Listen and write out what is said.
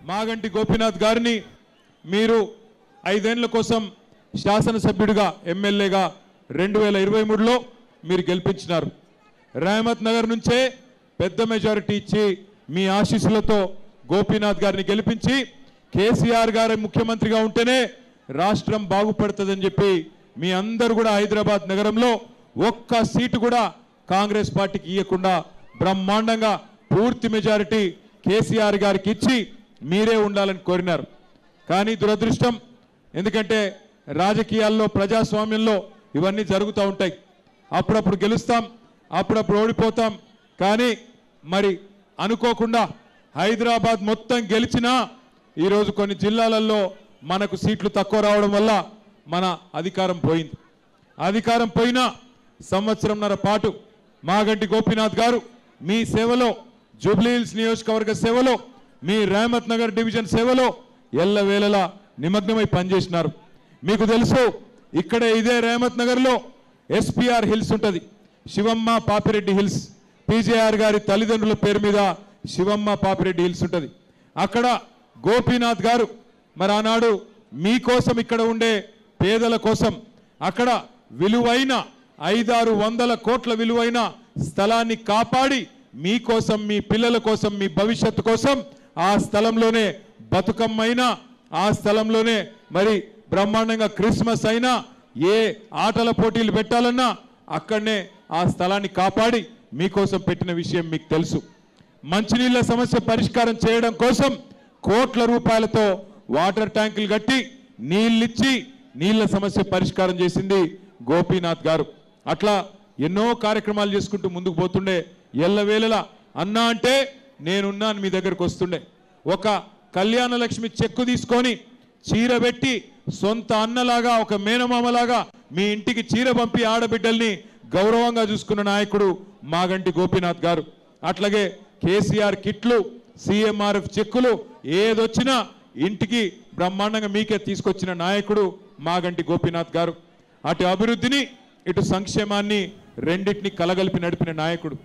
మాగంటి గోపీనాథ్ గారిని మీరు 5 ఏళ్ల కోసం శాసనసభ్యుడిగా ఎమ్మెల్యేగా 2023లో మీరు గెలిపించినారు. రహమత్ నగర్ నుంచే పెద్ద మెజారిటీ ఇచ్చి మీ ఆశీస్సులతో గోపీనాథ్ గారిని గెలిపించి కేసీఆర్ గారు ముఖ్యమంత్రిగా ఉంటేనే రాష్ట్రం బాగుపడుతుందని చెప్పి మీ అందరూ కూడా హైదరాబాద్ నగరంలో ఒక్క సీటు కూడా కాంగ్రెస్ పార్టీకి ఇవ్వకుండా బ్రహ్మాండంగా పూర్తి మెజారిటీ కేసీఆర్ గారికి ఇచ్చి మీరే ఉండాలని కోరినారు. కానీ దురదృష్టం, ఎందుకంటే రాజకీయాల్లో ప్రజాస్వామ్యంలో ఇవన్నీ జరుగుతూ ఉంటాయి. అప్పుడప్పుడు గెలుస్తాం, అప్పుడప్పుడు ఓడిపోతాం. కానీ మరి అనుకోకుండా హైదరాబాద్ మొత్తం గెలిచినా ఈరోజు కొన్ని జిల్లాలలో మనకు సీట్లు తక్కువ రావడం వల్ల మన అధికారం పోయింది. అధికారం పోయినా సంవత్సరంన్నర పాటు మాగంటి గోపీనాథ్ గారు మీ సేవలో, జూబ్లీహిల్స్ నియోజకవర్గ సేవలో, మీ రహమత్ నగర్ డివిజన్ సేవలో ఎల్లవేళలా నిమగ్నమై పనిచేసినారు. మీకు తెలుసు, ఇక్కడే ఇదే రహమత్ నగర్లో ఎస్పీఆర్ హిల్స్ ఉంటుంది, శివమ్మ పాపిరెడ్డి హిల్స్. పీజేఆర్ గారి తల్లిదండ్రుల పేరు మీద శివమ్మ పాపిరెడ్డి హిల్స్ ఉంటుంది. అక్కడ గోపీనాథ్ గారు మరి ఆనాడు మీకోసం, ఇక్కడ ఉండే పేదల కోసం అక్కడ విలువైన 500-600 కోట్ల విలువైన స్థలాన్ని కాపాడి మీకోసం, మీ పిల్లల కోసం, మీ భవిష్యత్తు కోసం ఆ స్థలంలోనే బతుకమ్మైనా, ఆ స్థలంలోనే మరి బ్రహ్మాండంగా క్రిస్మస్ అయినా, ఏ ఆటల పోటీలు పెట్టాలన్నా అక్కడనే ఆ స్థలాన్ని కాపాడి మీకోసం పెట్టిన విషయం మీకు తెలుసు. మంచినీళ్ళ సమస్య పరిష్కారం చేయడం కోసం కోట్ల రూపాయలతో వాటర్ ట్యాంకులు కట్టి నీళ్ళిచ్చి నీళ్ల సమస్య పరిష్కారం చేసింది గోపీనాథ్ గారు. అట్లా ఎన్నో కార్యక్రమాలు చేసుకుంటూ ముందుకు పోతుండే. ఎల్లవేళలా అన్నా అంటే నేనున్నాను మీ దగ్గరకు వస్తుండే. ఒక కళ్యాణ లక్ష్మి చెక్కు తీసుకొని చీర పెట్టి సొంత అన్నలాగా, ఒక మేనమామలాగా మీ ఇంటికి చీర పంపి ఆడబిడ్డల్ని గౌరవంగా చూసుకున్న నాయకుడు మాగంటి గోపీనాథ్ గారు. అట్లాగే కేసీఆర్ కిట్లు, సీఎంఆర్ఎఫ్ చెక్కులు ఏదొచ్చినా ఇంటికి బ్రహ్మాండంగా మీకే తీసుకొచ్చిన నాయకుడు మాగంటి గోపీనాథ్ గారు. అటు అభివృద్ధిని, ఇటు సంక్షేమాన్ని రెండింటిని కలగలిపి నడిపిన నాయకుడు.